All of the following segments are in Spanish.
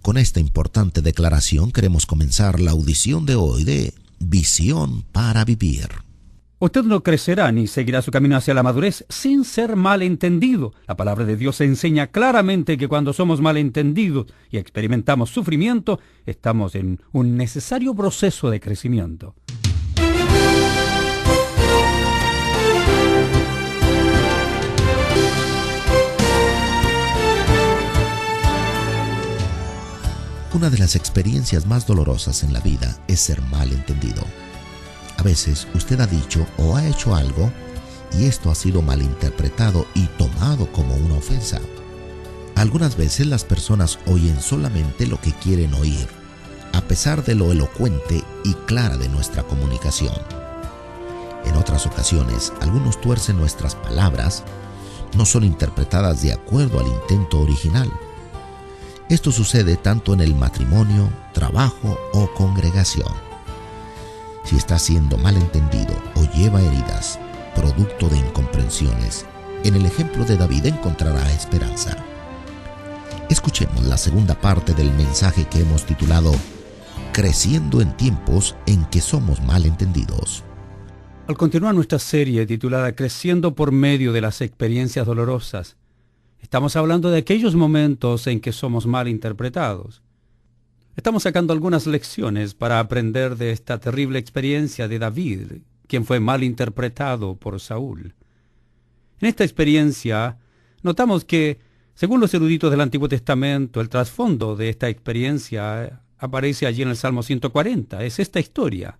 Con esta importante declaración queremos comenzar la audición de hoy de Visión para Vivir. Usted no crecerá ni seguirá su camino hacia la madurez sin ser malentendido. La palabra de Dios enseña claramente que cuando somos malentendidos y experimentamos sufrimiento, estamos en un necesario proceso de crecimiento. Una de las experiencias más dolorosas en la vida es ser malentendido. A veces usted ha dicho o ha hecho algo y esto ha sido malinterpretado y tomado como una ofensa. Algunas veces las personas oyen solamente lo que quieren oír, a pesar de lo elocuente y clara de nuestra comunicación. En otras ocasiones, algunos tuercen nuestras palabras, no son interpretadas de acuerdo al intento original. Esto sucede tanto en el matrimonio, trabajo o congregación. Si está siendo malentendido o lleva heridas, producto de incomprensiones, en el ejemplo de David encontrará esperanza. Escuchemos la segunda parte del mensaje que hemos titulado Creciendo en tiempos en que somos malentendidos. Al continuar nuestra serie titulada Creciendo por medio de las experiencias dolorosas, estamos hablando de aquellos momentos en que somos mal interpretados. Estamos sacando algunas lecciones para aprender de esta terrible experiencia de David, quien fue mal interpretado por Saúl. En esta experiencia, notamos que, según los eruditos del Antiguo Testamento, el trasfondo de esta experiencia aparece allí en el Salmo 140. Es esta historia.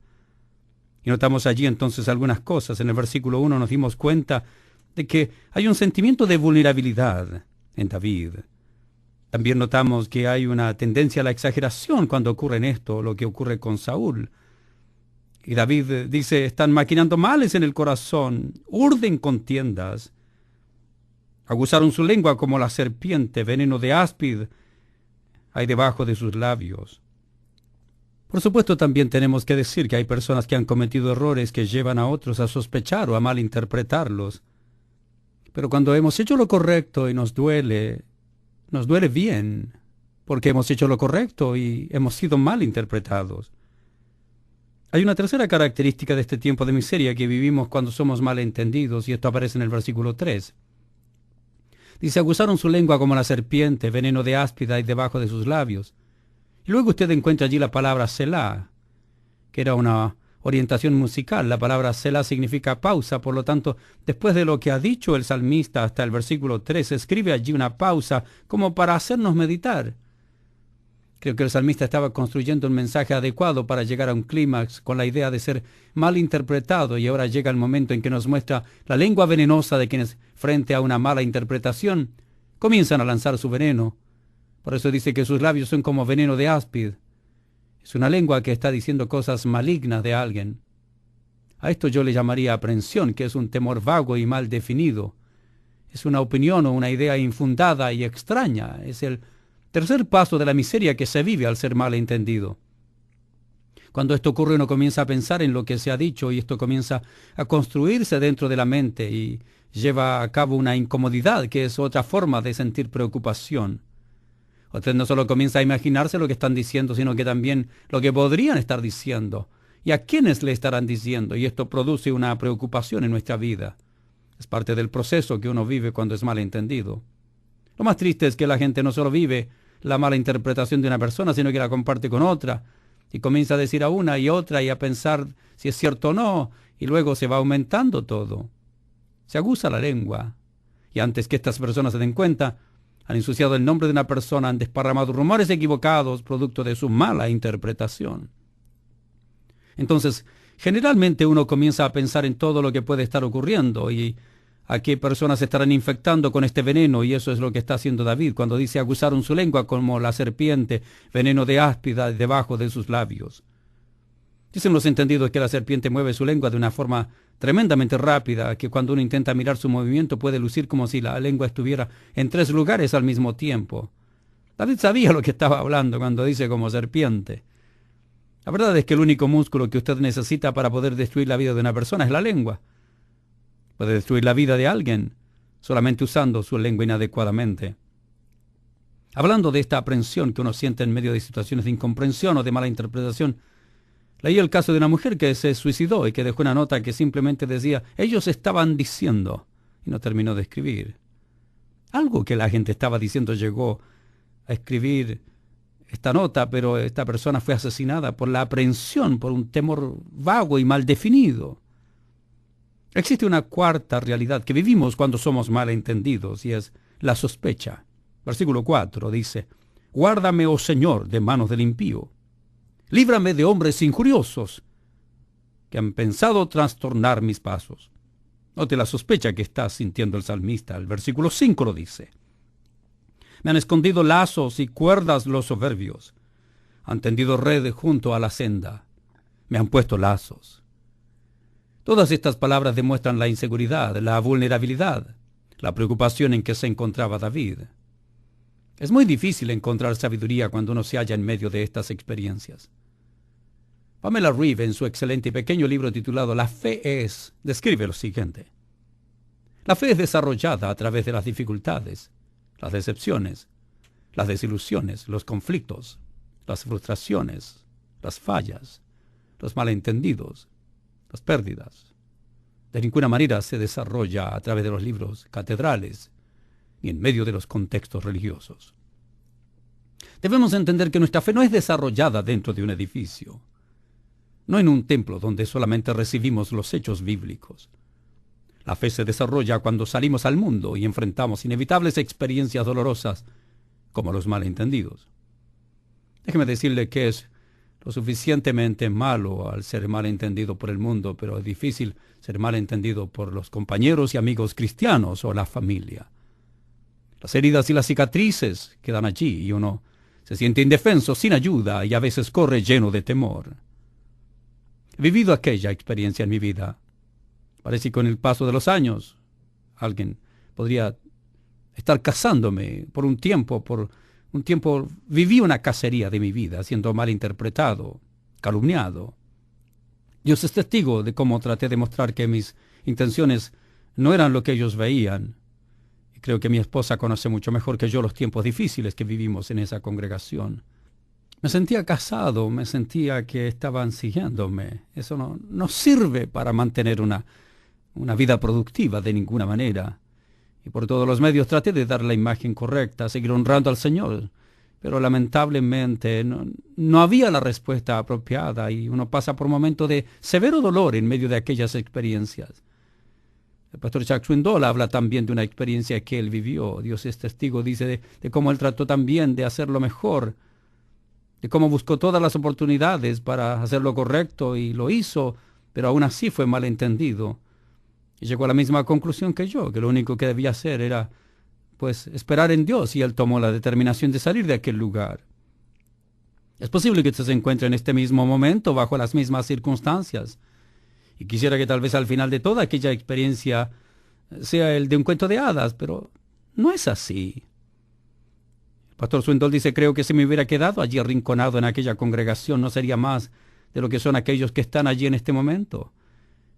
Y notamos allí entonces algunas cosas. En el versículo 1 nos dimos cuenta de que hay un sentimiento de vulnerabilidad en David. También notamos que hay una tendencia a la exageración cuando ocurre en esto, lo que ocurre con Saúl. Y David dice, están maquinando males en el corazón, urden contiendas. Aguzaron su lengua como la serpiente, veneno de áspid hay debajo de sus labios. Por supuesto, también tenemos que decir que hay personas que han cometido errores que llevan a otros a sospechar o a malinterpretarlos. Pero cuando hemos hecho lo correcto y nos duele bien, porque hemos hecho lo correcto y hemos sido mal interpretados. Hay una tercera característica de este tiempo de miseria que vivimos cuando somos malentendidos, y esto aparece en el versículo 3. Dice, aguzaron su lengua como la serpiente, veneno de áspid hay debajo de sus labios. Y luego usted encuentra allí la palabra Selah, que era una orientación musical. La palabra Selah significa pausa, por lo tanto, después de lo que ha dicho el salmista hasta el versículo 3, escribe allí una pausa como para hacernos meditar. Creo que el salmista estaba construyendo un mensaje adecuado para llegar a un clímax con la idea de ser mal interpretado, y ahora llega el momento en que nos muestra la lengua venenosa de quienes, frente a una mala interpretación, comienzan a lanzar su veneno. Por eso dice que sus labios son como veneno de áspid. Es una lengua que está diciendo cosas malignas de alguien. A esto yo le llamaría aprensión, que es un temor vago y mal definido. Es una opinión o una idea infundada y extraña. Es el tercer paso de la miseria que se vive al ser mal entendido. Cuando esto ocurre, uno comienza a pensar en lo que se ha dicho y esto comienza a construirse dentro de la mente y lleva a cabo una incomodidad, que es otra forma de sentir preocupación. Usted no solo comienza a imaginarse lo que están diciendo, sino que también lo que podrían estar diciendo y a quiénes le estarán diciendo, y esto produce una preocupación en nuestra vida. Es parte del proceso que uno vive cuando es malentendido. Lo más triste es que la gente no solo vive la mala interpretación de una persona, sino que la comparte con otra, y comienza a decir a una y otra y a pensar si es cierto o no, y luego se va aumentando todo. Se aguza la lengua, y antes que estas personas se den cuenta, han ensuciado el nombre de una persona, han desparramado rumores equivocados producto de su mala interpretación. Entonces, generalmente uno comienza a pensar en todo lo que puede estar ocurriendo y a qué personas se estarán infectando con este veneno, y eso es lo que está haciendo David cuando dice aguzaron su lengua como la serpiente, veneno de áspid debajo de sus labios. Dicen los entendidos que la serpiente mueve su lengua de una forma tremendamente rápida, que cuando uno intenta mirar su movimiento puede lucir como si la lengua estuviera en 3 lugares al mismo tiempo. David sabía lo que estaba hablando cuando dice como serpiente. La verdad es que el único músculo que usted necesita para poder destruir la vida de una persona es la lengua. Puede destruir la vida de alguien solamente usando su lengua inadecuadamente. Hablando de esta aprensión que uno siente en medio de situaciones de incomprensión o de mala interpretación, leí el caso de una mujer que se suicidó y que dejó una nota que simplemente decía, ellos estaban diciendo, y no terminó de escribir. Algo que la gente estaba diciendo llegó a escribir esta nota, pero esta persona fue asesinada por la aprehensión, por un temor vago y mal definido. Existe una cuarta realidad que vivimos cuando somos malentendidos, y es la sospecha. Versículo 4 dice, guárdame, oh Señor, de manos del impío. Líbrame de hombres injuriosos que han pensado trastornar mis pasos. Note la sospecha que está sintiendo el salmista. El versículo 5 lo dice. Me han escondido lazos y cuerdas los soberbios. Han tendido redes junto a la senda. Me han puesto lazos. Todas estas palabras demuestran la inseguridad, la vulnerabilidad, la preocupación en que se encontraba David. Es muy difícil encontrar sabiduría cuando uno se halla en medio de estas experiencias. Pamela Reeve, en su excelente y pequeño libro titulado La fe es, describe lo siguiente. La fe es desarrollada a través de las dificultades, las decepciones, las desilusiones, los conflictos, las frustraciones, las fallas, los malentendidos, las pérdidas. De ninguna manera se desarrolla a través de los libros catedrales ni en medio de los contextos religiosos. Debemos entender que nuestra fe no es desarrollada dentro de un edificio, no en un templo donde solamente recibimos los hechos bíblicos. La fe se desarrolla cuando salimos al mundo y enfrentamos inevitables experiencias dolorosas como los malentendidos. Déjeme decirle que es lo suficientemente malo al ser malentendido por el mundo, pero es difícil ser malentendido por los compañeros y amigos cristianos o la familia. Las heridas y las cicatrices quedan allí y uno se siente indefenso, sin ayuda y a veces corre lleno de temor. He vivido aquella experiencia en mi vida. Parece que con el paso de los años alguien podría estar cazándome por un tiempo viví una cacería de mi vida, siendo malinterpretado, calumniado. Dios es testigo de cómo traté de mostrar que mis intenciones no eran lo que ellos veían. Y creo que mi esposa conoce mucho mejor que yo los tiempos difíciles que vivimos en esa congregación. Me sentía casado, me sentía que estaban siguiéndome. Eso no sirve para mantener una vida productiva de ninguna manera. Y por todos los medios traté de dar la imagen correcta, seguir honrando al Señor. Pero lamentablemente no había la respuesta apropiada y uno pasa por momentos de severo dolor en medio de aquellas experiencias. El pastor Chuck Swindoll habla también de una experiencia que él vivió. Dios es testigo, dice, de cómo él trató también de hacerlo mejor, de cómo buscó todas las oportunidades para hacer lo correcto y lo hizo, pero aún así fue malentendido. Y llegó a la misma conclusión que yo, que lo único que debía hacer era, esperar en Dios, y él tomó la determinación de salir de aquel lugar. Es posible que usted se encuentre en este mismo momento, bajo las mismas circunstancias, y quisiera que tal vez al final de toda aquella experiencia sea el de un cuento de hadas, pero no es así. El pastor Swindoll dice, creo que si me hubiera quedado allí arrinconado en aquella congregación, no sería más de lo que son aquellos que están allí en este momento.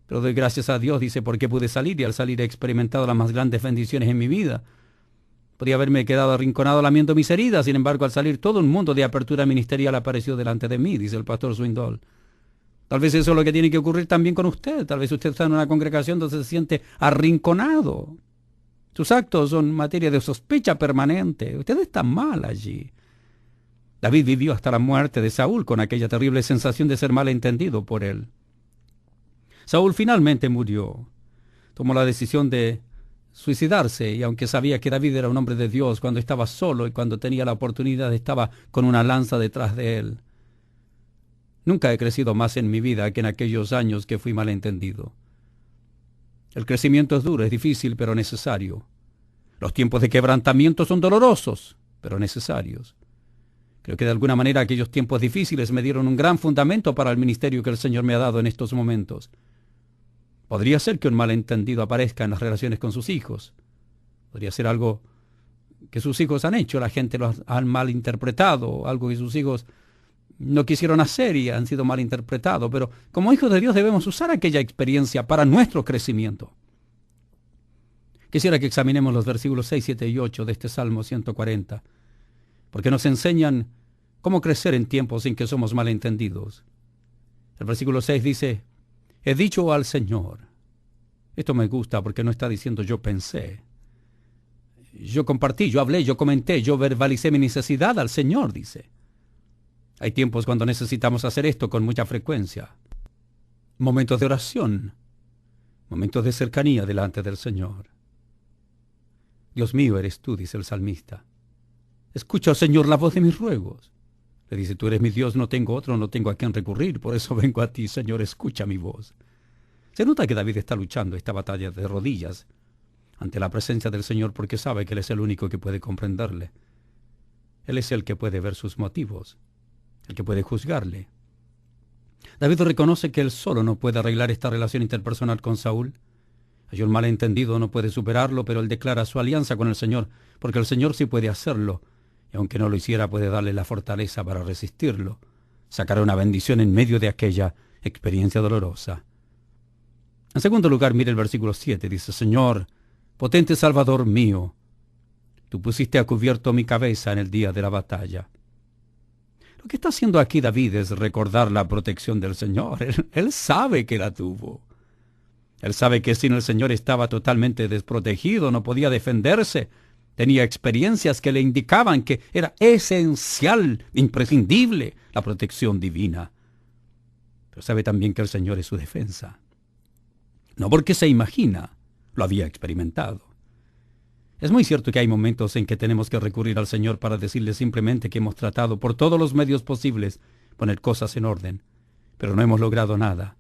Pero doy gracias a Dios, dice, porque pude salir y al salir he experimentado las más grandes bendiciones en mi vida. Podría haberme quedado arrinconado lamiendo mis heridas, sin embargo, al salir todo un mundo de apertura ministerial apareció delante de mí, dice el pastor Swindoll. Tal vez eso es lo que tiene que ocurrir también con usted. Tal vez usted está en una congregación donde se siente arrinconado. Sus actos son materia de sospecha permanente. Usted está mal allí. David vivió hasta la muerte de Saúl con aquella terrible sensación de ser malentendido por él. Saúl finalmente murió. Tomó la decisión de suicidarse, y aunque sabía que David era un hombre de Dios, cuando estaba solo y cuando tenía la oportunidad estaba con una lanza detrás de él. Nunca he crecido más en mi vida que en aquellos años que fui malentendido. El crecimiento es duro, es difícil, pero necesario. Los tiempos de quebrantamiento son dolorosos, pero necesarios. Creo que de alguna manera aquellos tiempos difíciles me dieron un gran fundamento para el ministerio que el Señor me ha dado en estos momentos. Podría ser que un malentendido aparezca en las relaciones con sus hijos. Podría ser algo que sus hijos han hecho, la gente lo han malinterpretado, algo que sus hijos no quisieron hacer y han sido malinterpretados. Pero como hijos de Dios debemos usar aquella experiencia para nuestro crecimiento. Quisiera que examinemos los versículos 6, 7 y 8 de este Salmo 140. porque nos enseñan cómo crecer en tiempos en que somos malentendidos. El versículo 6 dice, he dicho al Señor. Esto me gusta porque no está diciendo yo pensé. Yo compartí, yo hablé, yo comenté, yo verbalicé mi necesidad al Señor, dice. Hay tiempos cuando necesitamos hacer esto con mucha frecuencia. Momentos de oración, momentos de cercanía delante del Señor. Dios mío eres tú, dice el salmista. Escucha, Señor, la voz de mis ruegos. Le dice, tú eres mi Dios, no tengo otro, no tengo a quién recurrir, por eso vengo a ti, Señor, escucha mi voz. Se nota que David está luchando esta batalla de rodillas ante la presencia del Señor porque sabe que Él es el único que puede comprenderle. Él es el que puede ver sus motivos, el que puede juzgarle. David reconoce que él solo no puede arreglar esta relación interpersonal con Saúl. Hay un malentendido, no puede superarlo, pero él declara su alianza con el Señor, porque el Señor sí puede hacerlo, y aunque no lo hiciera, puede darle la fortaleza para resistirlo, sacar una bendición en medio de aquella experiencia dolorosa. En segundo lugar, mire el versículo 7, dice, Señor, potente Salvador mío, tú pusiste a cubierto mi cabeza en el día de la batalla. Lo que está haciendo aquí David es recordar la protección del Señor. Él sabe que la tuvo. Él sabe que sin el Señor estaba totalmente desprotegido, no podía defenderse. Tenía experiencias que le indicaban que era esencial, imprescindible, la protección divina. Pero sabe también que el Señor es su defensa. No porque se imagina, lo había experimentado. Es muy cierto que hay momentos en que tenemos que recurrir al Señor para decirle simplemente que hemos tratado por todos los medios posibles poner cosas en orden, pero no hemos logrado nada.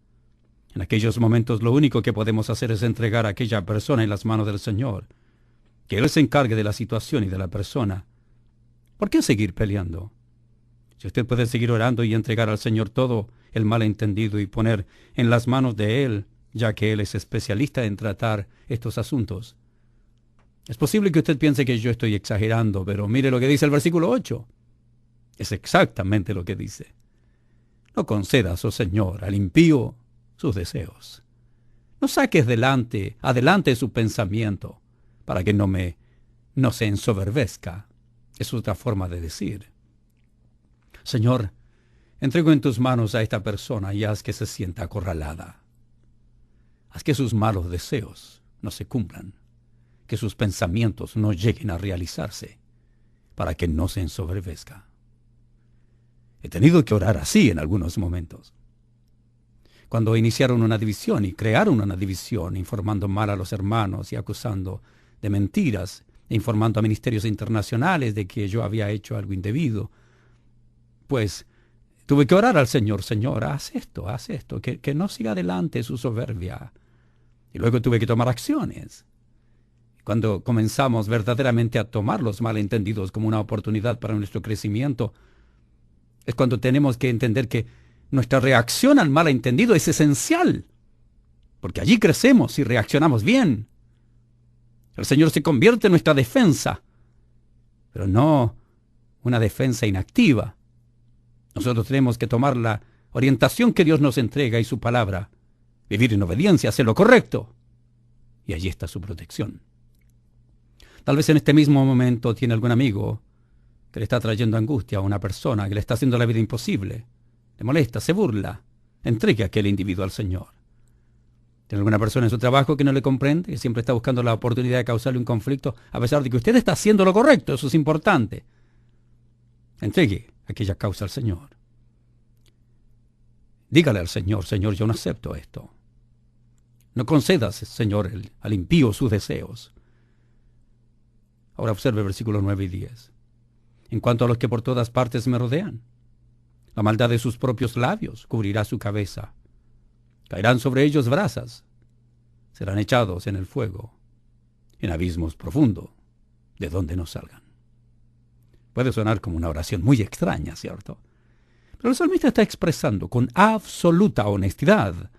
En aquellos momentos lo único que podemos hacer es entregar a aquella persona en las manos del Señor, que Él se encargue de la situación y de la persona. ¿Por qué seguir peleando? Si usted puede seguir orando y entregar al Señor todo el malentendido y poner en las manos de Él, ya que Él es especialista en tratar estos asuntos. Es posible que usted piense que yo estoy exagerando, pero mire lo que dice el versículo 8. Es exactamente lo que dice. No concedas, oh Señor, al impío sus deseos. No saques adelante su pensamiento, para que no se ensoberbezca. Es otra forma de decir. Señor, entrego en tus manos a esta persona y haz que se sienta acorralada. Haz que sus malos deseos no se cumplan, que sus pensamientos no lleguen a realizarse, para que no se ensoberbezca. He tenido que orar así en algunos momentos. Cuando iniciaron una división y crearon una división, informando mal a los hermanos y acusando de mentiras, e informando a ministerios internacionales de que yo había hecho algo indebido, pues tuve que orar al Señor, Señor, haz esto, que no siga adelante su soberbia. Y luego tuve que tomar acciones. Cuando comenzamos verdaderamente a tomar los malentendidos como una oportunidad para nuestro crecimiento, es cuando tenemos que entender que nuestra reacción al malentendido es esencial, porque allí crecemos y reaccionamos bien. El Señor se convierte en nuestra defensa, pero no una defensa inactiva. Nosotros tenemos que tomar la orientación que Dios nos entrega y su palabra, vivir en obediencia, hacer lo correcto, y allí está su protección. Tal vez en este mismo momento tiene algún amigo que le está trayendo angustia a una persona, que le está haciendo la vida imposible, le molesta, se burla. Entregue a aquel individuo al Señor. ¿Tiene alguna persona en su trabajo que no le comprende, que siempre está buscando la oportunidad de causarle un conflicto, a pesar de que usted está haciendo lo correcto? Eso es importante. Entregue aquella causa al Señor. Dígale al Señor, Señor, yo no acepto esto. No concedas, Señor, al impío sus deseos. Ahora observe versículos 9 y 10. En cuanto a los que por todas partes me rodean, la maldad de sus propios labios cubrirá su cabeza. Caerán sobre ellos brasas, serán echados en el fuego, en abismos profundos, de donde no salgan. Puede sonar como una oración muy extraña, ¿cierto? Pero el salmista está expresando con absoluta honestidad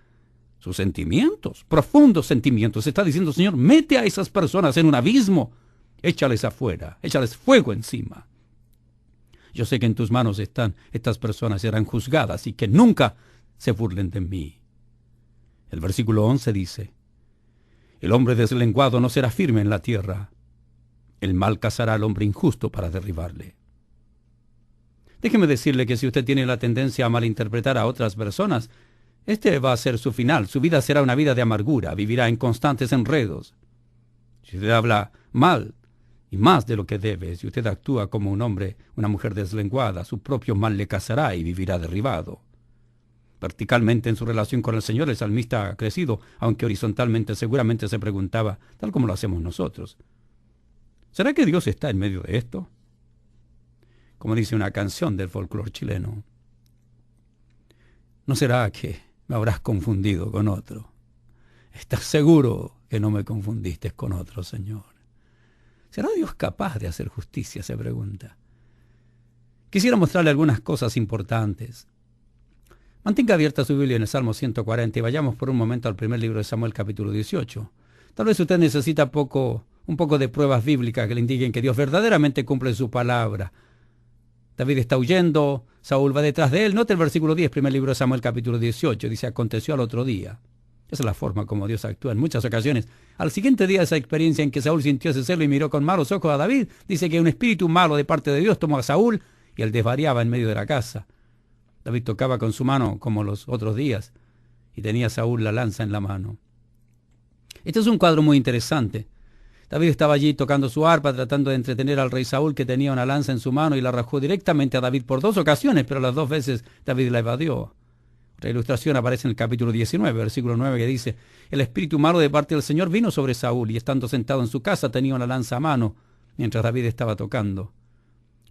sus sentimientos, profundos sentimientos. Está diciendo, Señor, mete a esas personas en un abismo, échales afuera, échales fuego encima. Yo sé que en tus manos están estas personas, serán juzgadas y que nunca se burlen de mí. El versículo 11 dice, el hombre deslenguado no será firme en la tierra, el mal cazará al hombre injusto para derribarle. Déjeme decirle que si usted tiene la tendencia a malinterpretar a otras personas, este va a ser su final. Su vida será una vida de amargura, vivirá en constantes enredos. Si usted habla mal y más de lo que debe, si usted actúa como un hombre, una mujer deslenguada, su propio mal le cazará y vivirá derribado. Verticalmente en su relación con el Señor, el salmista ha crecido, aunque horizontalmente seguramente se preguntaba, tal como lo hacemos nosotros: ¿será que Dios está en medio de esto? Como dice una canción del folclore chileno: ¿no será que me habrás confundido con otro? ¿Estás seguro que no me confundiste con otro, Señor? ¿Será Dios capaz de hacer justicia?, se pregunta. Quisiera mostrarle algunas cosas importantes. Mantenga abierta su Biblia en el Salmo 140 y vayamos por un momento al primer libro de Samuel, capítulo 18. Tal vez usted necesita un poco de pruebas bíblicas que le indiquen que Dios verdaderamente cumple su palabra. David está huyendo, Saúl va detrás de él. Note el versículo 10, primer libro de Samuel, capítulo 18. Dice: aconteció al otro día. Esa es la forma como Dios actúa en muchas ocasiones. Al siguiente día, esa experiencia en que Saúl sintió ese celo y miró con malos ojos a David, dice que un espíritu malo de parte de Dios tomó a Saúl y él desvariaba en medio de la casa. David tocaba con su mano como los otros días y tenía Saúl la lanza en la mano. Este es un cuadro muy interesante. David estaba allí tocando su arpa, tratando de entretener al rey Saúl, que tenía una lanza en su mano, y la arrojó directamente a David por 2 ocasiones, pero las 2 veces David la evadió. Otra ilustración aparece en el capítulo 19, versículo 9, que dice: el espíritu malo de parte del Señor vino sobre Saúl, y estando sentado en su casa tenía una lanza a mano, mientras David estaba tocando.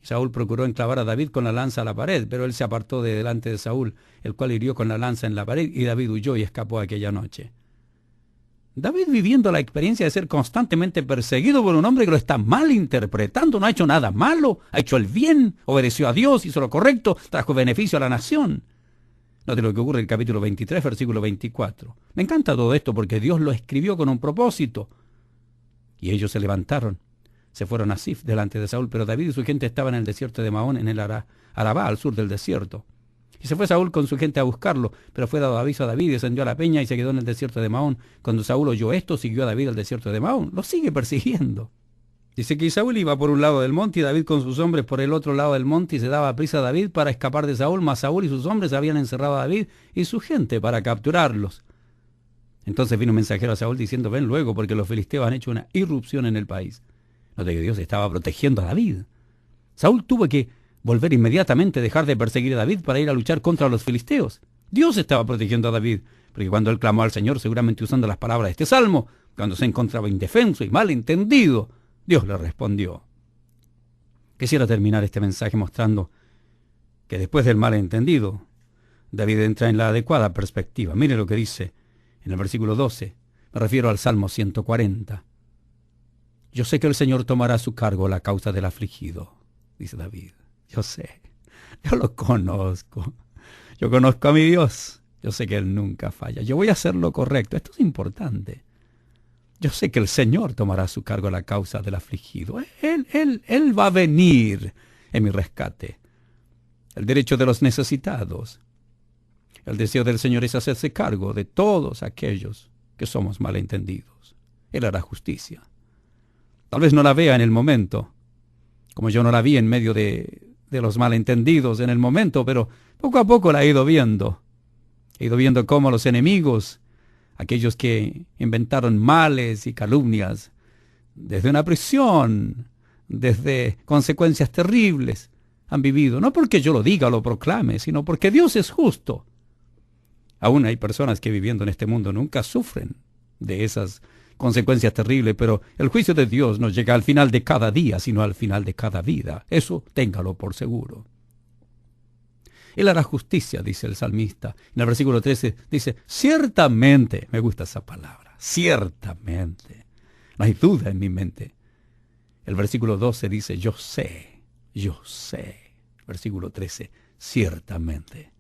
Saúl procuró enclavar a David con la lanza a la pared, pero él se apartó de delante de Saúl, el cual hirió con la lanza en la pared, y David huyó y escapó aquella noche. David, viviendo la experiencia de ser constantemente perseguido por un hombre que lo está malinterpretando, no ha hecho nada malo, ha hecho el bien, obedeció a Dios, hizo lo correcto, trajo beneficio a la nación. Note lo que ocurre en el capítulo 23, versículo 24. Me encanta todo esto porque Dios lo escribió con un propósito. Y ellos se levantaron, se fueron a Sif delante de Saúl, pero David y su gente estaban en el desierto de Maón, en el Arabá, al sur del desierto. Y se fue Saúl con su gente a buscarlo, pero fue dado aviso a David, descendió a la peña y se quedó en el desierto de Maón. Cuando Saúl oyó esto, siguió a David al desierto de Maón. Lo sigue persiguiendo. Dice que Saúl iba por un lado del monte y David con sus hombres por el otro lado del monte, y se daba prisa a David para escapar de Saúl, mas Saúl y sus hombres habían encerrado a David y su gente para capturarlos. Entonces vino un mensajero a Saúl diciendo: ven luego, porque los filisteos han hecho una irrupción en el país. Note que Dios estaba protegiendo a David. Saúl tuvo que volver inmediatamente, dejar de perseguir a David para ir a luchar contra los filisteos. Dios estaba protegiendo a David, porque cuando él clamó al Señor, seguramente usando las palabras de este salmo, cuando se encontraba indefenso y mal entendido, Dios le respondió. Quisiera terminar este mensaje mostrando que después del malentendido, David entra en la adecuada perspectiva. Mire lo que dice en el versículo 12. Me refiero al Salmo 140. Yo sé que el Señor tomará a su cargo la causa del afligido, dice David. Yo sé, yo lo conozco. Yo conozco a mi Dios. Yo sé que Él nunca falla. Yo voy a hacer lo correcto. Esto es importante. Yo sé que el Señor tomará a su cargo la causa del afligido. Él va a venir en mi rescate. El derecho de los necesitados. El deseo del Señor es hacerse cargo de todos aquellos que somos malentendidos. Él hará justicia. Tal vez no la vea en el momento, como yo no la vi en medio de los malentendidos en el momento, pero poco a poco la he ido viendo. He ido viendo cómo los enemigos, aquellos que inventaron males y calumnias, desde una prisión, desde consecuencias terribles, han vivido, no porque yo lo diga o lo proclame, sino porque Dios es justo. Aún hay personas que viviendo en este mundo nunca sufren de esas consecuencias terribles, pero el juicio de Dios no llega al final de cada día, sino al final de cada vida. Eso téngalo por seguro. Él hará justicia, dice el salmista. En el versículo 13 dice: ciertamente, me gusta esa palabra, ciertamente. No hay duda en mi mente. El versículo 12 dice: yo sé. El versículo 13, ciertamente.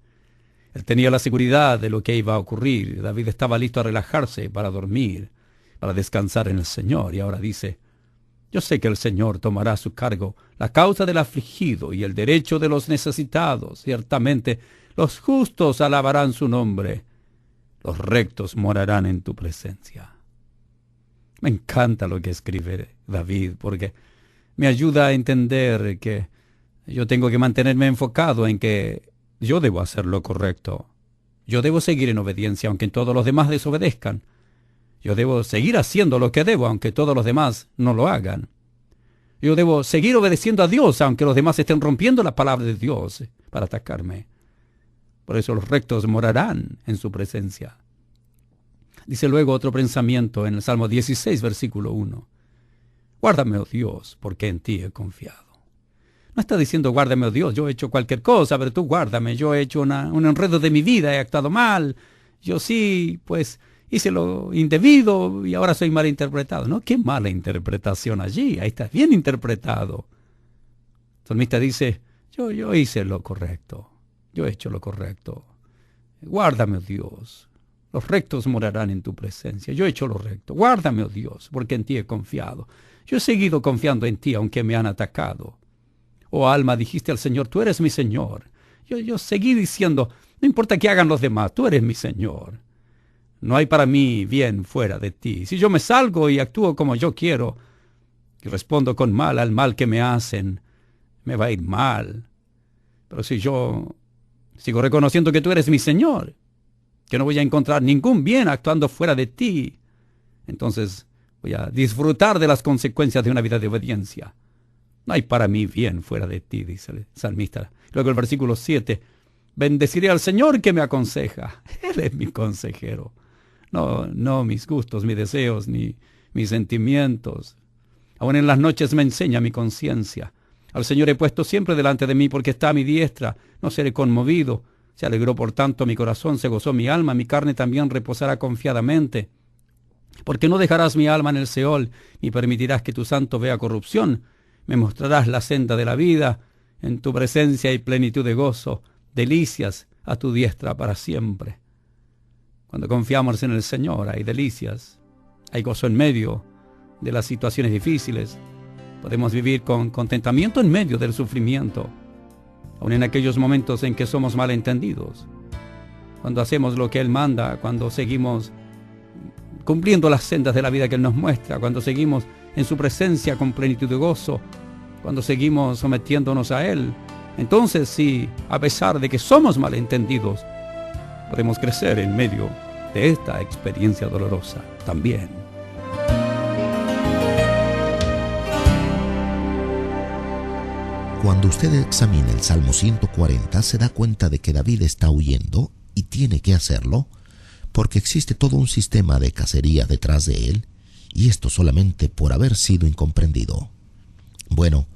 Él tenía la seguridad de lo que iba a ocurrir. David estaba listo a relajarse, para dormir, para descansar en el Señor. Y ahora dice: yo sé que el Señor tomará a su cargo la causa del afligido y el derecho de los necesitados. Ciertamente los justos alabarán su nombre. Los rectos morarán en tu presencia. Me encanta lo que escribe David, porque me ayuda a entender que Yo tengo que mantenerme enfocado en que yo debo hacer lo correcto. Yo debo seguir en obediencia aunque todos los demás desobedezcan. Yo debo seguir haciendo lo que debo aunque todos los demás no lo hagan. Yo debo seguir obedeciendo a Dios aunque los demás estén rompiendo la palabra de Dios para atacarme. Por eso los rectos morarán en su presencia. Dice luego otro pensamiento en el Salmo 16, versículo 1. Guárdame, oh Dios, porque en ti he confiado. No está diciendo, guárdame, oh Dios, yo he hecho cualquier cosa, pero tú guárdame. Yo he hecho un enredo de mi vida, he actuado mal. Yo sí, pues, hice lo indebido y ahora soy mal interpretado. No, qué mala interpretación allí. Ahí está bien interpretado. El salmista dice, yo hice lo correcto. Yo he hecho lo correcto. Guárdame, oh Dios. Los rectos morarán en tu presencia. Yo he hecho lo recto. Guárdame, oh Dios, porque en ti he confiado. Yo he seguido confiando en ti, aunque me han atacado. Oh alma, dijiste al Señor, tú eres mi Señor. Yo seguí diciendo, no importa qué hagan los demás, tú eres mi Señor. No hay para mí bien fuera de ti. Si yo me salgo y actúo como yo quiero y respondo con mal al mal que me hacen, me va a ir mal. Pero si yo sigo reconociendo que tú eres mi Señor, que no voy a encontrar ningún bien actuando fuera de ti, entonces voy a disfrutar de las consecuencias de una vida de obediencia. No hay para mí bien fuera de ti, dice el salmista. Luego el versículo 7, bendeciré al Señor que me aconseja. Él es mi consejero. No mis gustos, mis deseos, ni mis sentimientos. Aún en las noches me enseña mi conciencia. Al Señor he puesto siempre delante de mí porque está a mi diestra. No seré conmovido. Se alegró por tanto mi corazón, se gozó mi alma, mi carne también reposará confiadamente. Porque no dejarás mi alma en el Seol, ni permitirás que tu santo vea corrupción. Me mostrarás la senda de la vida, en tu presencia hay plenitud de gozo, delicias a tu diestra para siempre. Cuando confiamos en el Señor hay delicias, hay gozo en medio de las situaciones difíciles. Podemos vivir con contentamiento en medio del sufrimiento, aun en aquellos momentos en que somos malentendidos. Cuando hacemos lo que Él manda, cuando seguimos cumpliendo las sendas de la vida que Él nos muestra, cuando seguimos en su presencia con plenitud de gozo, cuando seguimos sometiéndonos a Él, entonces sí, a pesar de que somos malentendidos, podemos crecer en medio de esta experiencia dolorosa también. Cuando usted examina el Salmo 140, se da cuenta de que David está huyendo y tiene que hacerlo porque existe todo un sistema de cacería detrás de él, y esto solamente por haber sido incomprendido. Bueno,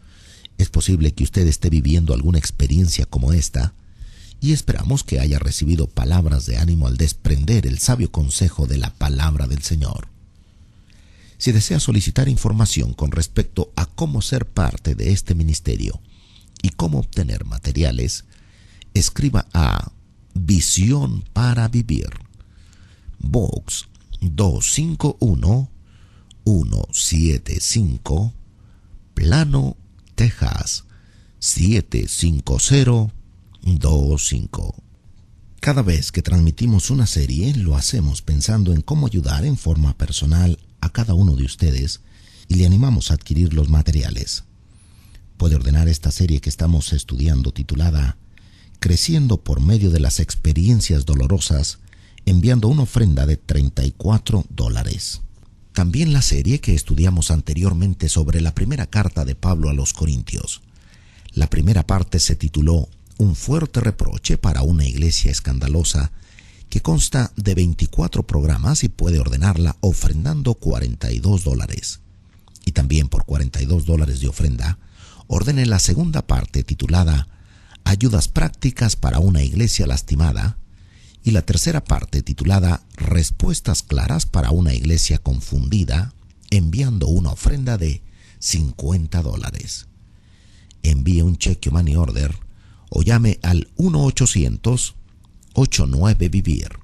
es posible que usted esté viviendo alguna experiencia como esta, y esperamos que haya recibido palabras de ánimo al desprender el sabio consejo de la palabra del Señor. Si desea solicitar información con respecto a cómo ser parte de este ministerio y cómo obtener materiales, escriba a Visión para Vivir, Box 251-175, Plano, Texas 75025. Cada vez que transmitimos una serie, lo hacemos pensando en cómo ayudar en forma personal a cada uno de ustedes y le animamos a adquirir los materiales. Puede ordenar esta serie que estamos estudiando titulada Creciendo por medio de las experiencias dolorosas, enviando una ofrenda de $34. También la serie que estudiamos anteriormente sobre la primera carta de Pablo a los Corintios. La primera parte se tituló Un fuerte reproche para una iglesia escandalosa, que consta de 24 programas y puede ordenarla ofrendando $42. Y también por $42 de ofrenda, ordene la segunda parte titulada Ayudas prácticas para una iglesia lastimada, y la tercera parte titulada Respuestas claras para una iglesia confundida, enviando una ofrenda de $50. Envíe un cheque o money order o llame al 1-800-89-VIVIR,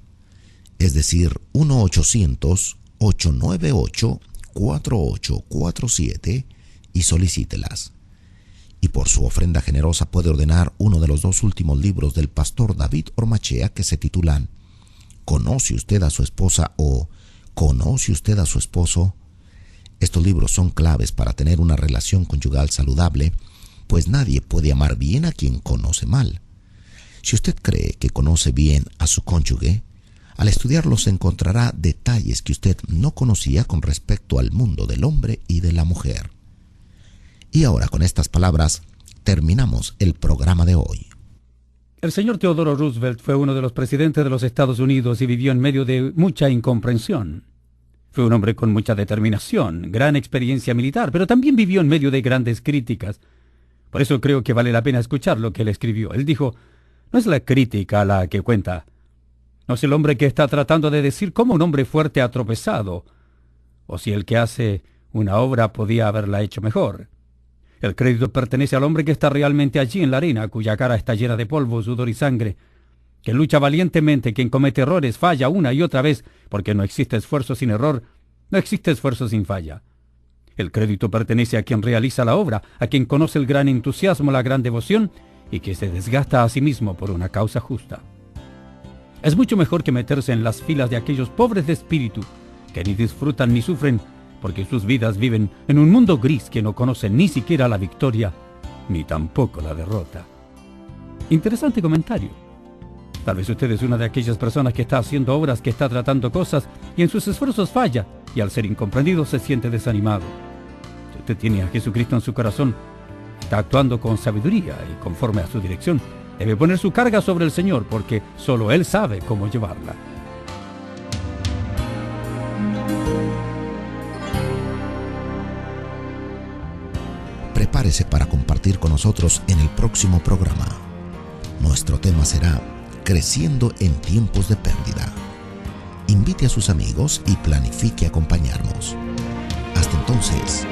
es decir, 1-800-898-4847, y solicítelas. Y por su ofrenda generosa puede ordenar uno de los 2 últimos libros del pastor David Ormachea que se titulan ¿Conoce usted a su esposa? O ¿Conoce usted a su esposo? Estos libros son claves para tener una relación conyugal saludable, pues nadie puede amar bien a quien conoce mal. Si usted cree que conoce bien a su cónyuge, al estudiarlos encontrará detalles que usted no conocía con respecto al mundo del hombre y de la mujer. Y ahora, con estas palabras, terminamos el programa de hoy. El señor Theodore Roosevelt fue uno de los presidentes de los Estados Unidos y vivió en medio de mucha incomprensión. Fue un hombre con mucha determinación, gran experiencia militar, pero también vivió en medio de grandes críticas. Por eso creo que vale la pena escuchar lo que él escribió. Él dijo: no es la crítica la que cuenta. No es el hombre que está tratando de decir cómo un hombre fuerte ha tropezado, o si el que hace una obra podía haberla hecho mejor. El crédito pertenece al hombre que está realmente allí en la arena, cuya cara está llena de polvo, sudor y sangre, que lucha valientemente, quien comete errores, falla una y otra vez, porque no existe esfuerzo sin error, no existe esfuerzo sin falla. El crédito pertenece a quien realiza la obra, a quien conoce el gran entusiasmo, la gran devoción, y que se desgasta a sí mismo por una causa justa. Es mucho mejor que meterse en las filas de aquellos pobres de espíritu, que ni disfrutan ni sufren, porque sus vidas viven en un mundo gris que no conoce ni siquiera la victoria, ni tampoco la derrota. Interesante comentario. Tal vez usted es una de aquellas personas que está haciendo obras, que está tratando cosas, y en sus esfuerzos falla, y al ser incomprendido se siente desanimado. Si usted tiene a Jesucristo en su corazón, está actuando con sabiduría y conforme a su dirección, debe poner su carga sobre el Señor, porque solo Él sabe cómo llevarla. Prepárese para compartir con nosotros en el próximo programa. Nuestro tema será Creciendo en tiempos de pérdida. Invite a sus amigos y planifique acompañarnos. Hasta entonces,